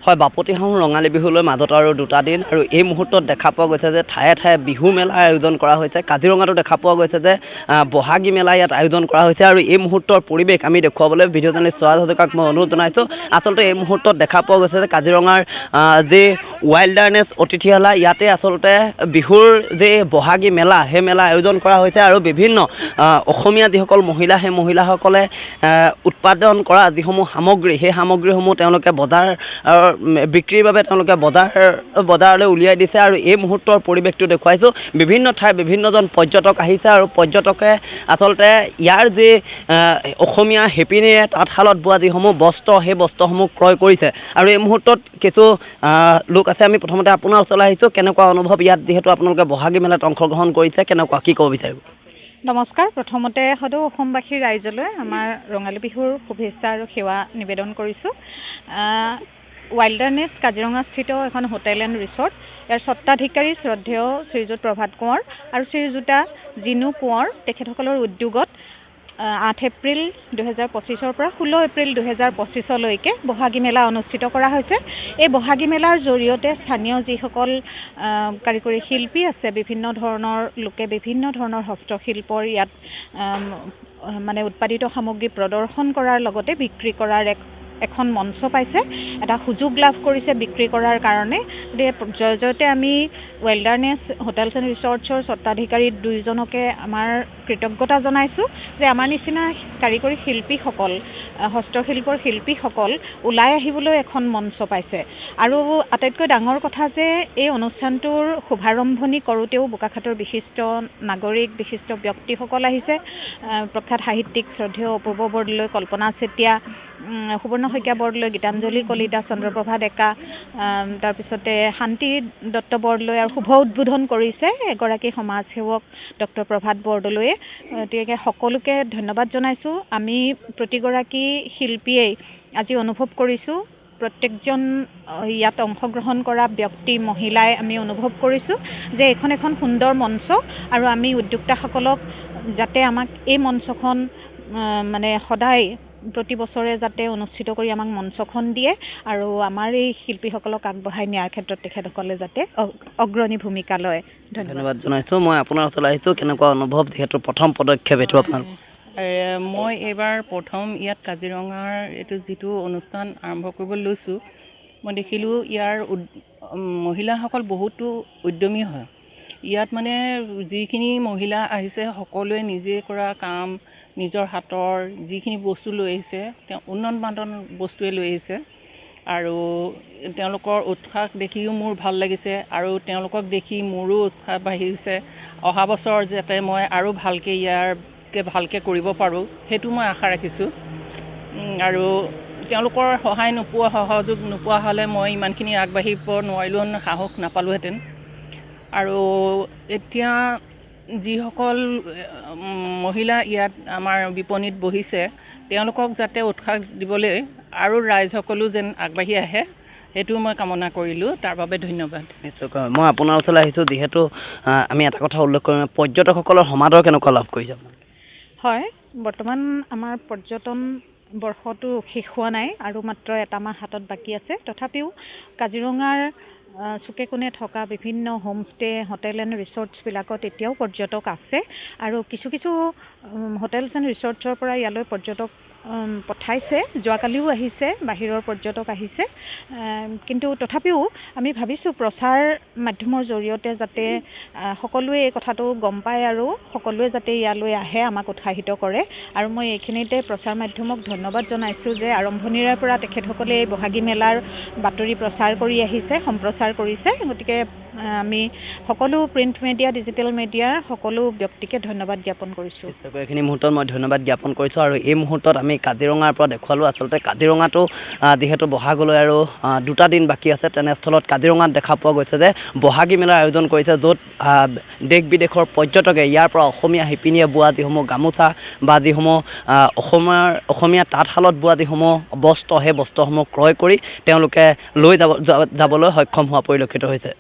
হয়, বাপতিসাহোন ৰঙালী বিহুলৈ মাজত আৰু 2টা দিন আৰু এই মুহূৰ্তত দেখা পোৱা গৈছে যে ঠায়ে ঠায়ে বিহু মেলাৰ আয়োজন কৰা হৈছে। কাজিৰঙাতো দেখা পোৱা গৈছে যে বহাগী মেলা ইয়াত আয়োজন কৰা হৈছে আৰু এই মুহূৰ্তৰ পৰিৱেশ আমি দেখুৱাবলৈ ভিডিঅ' জাৰ্নেলিষ্ট স্বৰাজ হাজৰিকাক মই অনুৰোধ জনাইছোঁ। আচলতে এই মুহূৰ্তত দেখা পোৱা গৈছে যে কাজিৰঙাৰ যি ৱাইল্ডাৰনেছ অতিথিশালা ইয়াতে আচলতে বিহুৰ যি বহাগী মেলা সেই মেলা আয়োজন কৰা হৈছে আৰু বিভিন্ন অসমীয়া যিসকল মহিলা সেই মহিলাসকলে উৎপাদন কৰা যিসমূহ সামগ্ৰী সেই সামগ্ৰীসমূহ তেওঁলোকে বিক্ৰীৰ বাবে তেওঁলোকে বজাৰলৈ উলিয়াই দিছে আৰু এই মুহূৰ্তৰ পৰিৱেশটো দেখুৱাইছোঁ। বিভিন্ন ঠাইৰ বিভিন্নজন পৰ্যটক আহিছে আৰু পৰ্যটকে আচলতে ইয়াৰ যি অসমীয়া শিপিনীয়ে তাঁতশালত বোৱা যিসমূহ বস্ত্ৰ সেই বস্ত্ৰসমূহ ক্ৰয় কৰিছে আৰু এই মুহূৰ্তত কিছু লোক আছে। আমি প্ৰথমতে আপোনাৰ ওচৰলৈ আহিছোঁ। কেনেকুৱা অনুভৱ ইয়াত যিহেতু আপোনালোকে বহাগী মেলাত অংশগ্ৰহণ কৰিছে, কেনেকুৱা কি ক'ব বিচাৰিব? নমস্কাৰ। প্ৰথমতে সদৌ অসমবাসীৰ ৰাইজলৈ আমাৰ ৰঙালী বিহুৰ শুভেচ্ছা আৰু সেৱা নিবেদন কৰিছোঁ। ৱাইল্ডাৰনেছ কাজিৰঙাস্থিত এখন হোটেল এণ্ড ৰিচৰ্ট, ইয়াৰ স্বত্বাধিকাৰী শ্ৰদ্ধেয় শ্ৰীযুত প্ৰভাত কোঁৱৰ আৰু শ্ৰীযুতা জিনু কোঁৱৰ তেখেতসকলৰ উদ্যোগত 8 এপ্ৰিল 2025 পৰা 16 এপ্ৰিল 2025লৈকে বহাগী মেলা অনুষ্ঠিত কৰা হৈছে। এই বহাগী মেলাৰ জৰিয়তে স্থানীয় যিসকল কাৰিকৰী শিল্পী আছে, বিভিন্ন ধৰণৰ লোকে বিভিন্ন ধৰণৰ হস্তশিল্পৰ ইয়াত মানে উৎপাদিত সামগ্ৰী প্ৰদৰ্শন কৰাৰ লগতে বিক্ৰী কৰাৰ এখন মঞ্চ পাইছে, এটা সুযোগ লাভ কৰিছে বিক্ৰী কৰাৰ কাৰণে। গতিকে জয়তে আমি ৱাইল্ডাৰনেছ হোটেলছ এণ্ড ৰিচৰ্টছৰ স্বত্বাধিকাৰী দুয়োজনকে আমাৰ কৃতজ্ঞতা জনাইছোঁ যে আমাৰ নিচিনা কাৰিকৰী শিল্পীসকল, হস্তশিল্পৰ শিল্পীসকল ওলাই আহিবলৈ এখন মঞ্চ পাইছে। আৰু আটাইতকৈ ডাঙৰ কথা যে এই অনুষ্ঠানটোৰ শুভাৰম্ভণি কৰোঁতেও বোকাখাটৰ বিশিষ্ট নাগৰিক, বিশিষ্ট ব্যক্তিসকল আহিছে। প্ৰখ্যাত সাহিত্যিক শ্ৰদ্ধেয় অপূৰ্ব বৰদলৈ, কল্পনা চেতিয়া, সুবৰ্ণ শইকীয়া বৰদলৈ, গীতাঞ্জলি কলিতা, চন্দ্ৰপ্ৰভা ডেকা, তাৰপিছতে শান্তি দত্ত বৰদলৈ আৰু শুভ উদ্বোধন কৰিছে এগৰাকী সমাজসেৱক ডক্টৰ প্ৰভাত বৰদলৈয়ে। গতিকে সকলোকে ধন্যবাদ জনাইছোঁ। আমি প্ৰতিগৰাকী শিল্পীয়েই আজি অনুভৱ কৰিছোঁ, প্ৰত্যেকজন ইয়াত অংশগ্ৰহণ কৰা ব্যক্তি মহিলাই আমি অনুভৱ কৰিছোঁ যে এইখন এখন সুন্দৰ মঞ্চ আৰু আমি উদ্যোক্তাসকলক যাতে আমাক এই মঞ্চখন মানে সদায় প্ৰতি বছৰে যাতে অনুষ্ঠিত কৰি আমাক মঞ্চখন দিয়ে আৰু আমাৰ এই শিল্পীসকলক আগবঢ়াই নিয়াৰ ক্ষেত্ৰত তেখেতসকলে যাতে অগ্ৰণী ভূমিকা লয়। ধন্যবাদ জনাইছোঁ। মই আপোনাৰ ওচৰলৈ আহিছোঁ। কেনেকুৱা অনুভৱ যিহেতু প্ৰথম পদক্ষেপ এইটো আপোনালোক? মই এইবাৰ প্ৰথম ইয়াত কাজিৰঙাৰ এইটো যিটো অনুষ্ঠান আৰম্ভ কৰিবলৈ লৈছোঁ, মই দেখিলোঁ ইয়াৰ মহিলাসকল বহুতো উদ্যমী হয়। ইয়াত মানে যিখিনি মহিলা আহিছে সকলোৱে নিজে কৰা কাম, নিজৰ হাতৰ যিখিনি বস্তু লৈ আহিছে তেওঁ উন্নত মানদণ্ডৰ বস্তুৱে লৈ আহিছে আৰু তেওঁলোকৰ উৎসাহ দেখিও মোৰ ভাল লাগিছে আৰু তেওঁলোকক দেখি মোৰো উৎসাহ বাঢ়িছে। অহা বছৰ যাতে মই আৰু ভালকৈ কৰিব পাৰোঁ সেইটো মই আশা ৰাখিছোঁ আৰু তেওঁলোকৰ সহযোগ নোপোৱা হ'লে মই ইমানখিনি আগবাঢ়িব নোৱাৰিলোঁ, সাহস নাপালোঁহেঁতেন। আৰু এতিয়া যিসকল মহিলা ইয়াত আমাৰ বিপণীত বহিছে তেওঁলোকক যাতে উৎসাহ দিবলৈ আৰু ৰাইজসকলো যেন আগবাঢ়ি আহে সেইটো মই কামনা কৰিলোঁ। তাৰ বাবে ধন্যবাদ। নিশ্চয়কৈ মই আপোনাৰ ওচৰলৈ আহিছোঁ। যিহেতু আমি এটা কথা উল্লেখ কৰিম, পৰ্যটকসকলৰ সমাদৰ কেনেকুৱা লাভ কৰিছে? হয়, বৰ্তমান আমাৰ পৰ্যটন বৰ্ষটো শেষ হোৱা নাই আৰু মাত্ৰ এটা মাহ হাতত বাকী আছে। তথাপিও কাজিৰঙাৰ চুকে কোণে থকা বিভিন্ন হোমষ্টে, হোটেল এণ্ড ৰিচৰ্টছবিলাকত এতিয়াও পৰ্যটক আছে আৰু কিছু হোটেলছ এণ্ড ৰিচৰ্টছৰ পৰা ইয়ালৈ পৰ্যটক পঠাইছে। যোৱাকালিও আহিছে, বাহিৰৰ পৰ্যটক আহিছে। কিন্তু তথাপিও আমি ভাবিছোঁ প্ৰচাৰ মাধ্যমৰ জৰিয়তে যাতে সকলোৱে এই কথাটো গম পায় আৰু সকলোৱে যাতে ইয়ালৈ আহে, আমাক উৎসাহিত কৰে। আৰু মই এইখিনিতে প্ৰচাৰ মাধ্যমক ধন্যবাদ জনাইছোঁ যে আৰম্ভণিৰে পৰা তেখেতসকলে এই বহাগী মেলাৰ বাতৰি প্ৰচাৰ কৰি আহিছে, সম্প্ৰচাৰ কৰিছে। গতিকে আমি সকলো প্ৰিণ্ট মিডিয়া, ডিজিটেল মিডিয়াৰ সকলো ব্যক্তিকে ধন্যবাদ জ্ঞাপন কৰিছোঁ। এইখিনি মুহূৰ্তত মই ধন্যবাদ জ্ঞাপন কৰিছোঁ আৰু এই মুহূৰ্তত আমি কাজিৰঙাৰ পৰা দেখুৱালোঁ। আচলতে কাজিৰঙাটো যিহেতু বহাগলৈ আৰু 2টা দিন বাকী আছে, তেনেস্থলত কাজিৰঙাত দেখা পোৱা গৈছে যে বহাগী মেলাৰ আয়োজন কৰিছে, য'ত দেশ বিদেশৰ পৰ্যটকে ইয়াৰ পৰা অসমীয়া শিপিনীয়ে বোৱা যিসমূহ গামোচা বা যিসমূহ অসমীয়া তাঁতশালত বোৱা যিসমূহ বস্ত্ৰ সেই বস্ত্ৰসমূহ ক্ৰয় কৰি তেওঁলোকে লৈ যাবলৈ সক্ষম হোৱা পৰিলক্ষিত হৈছে।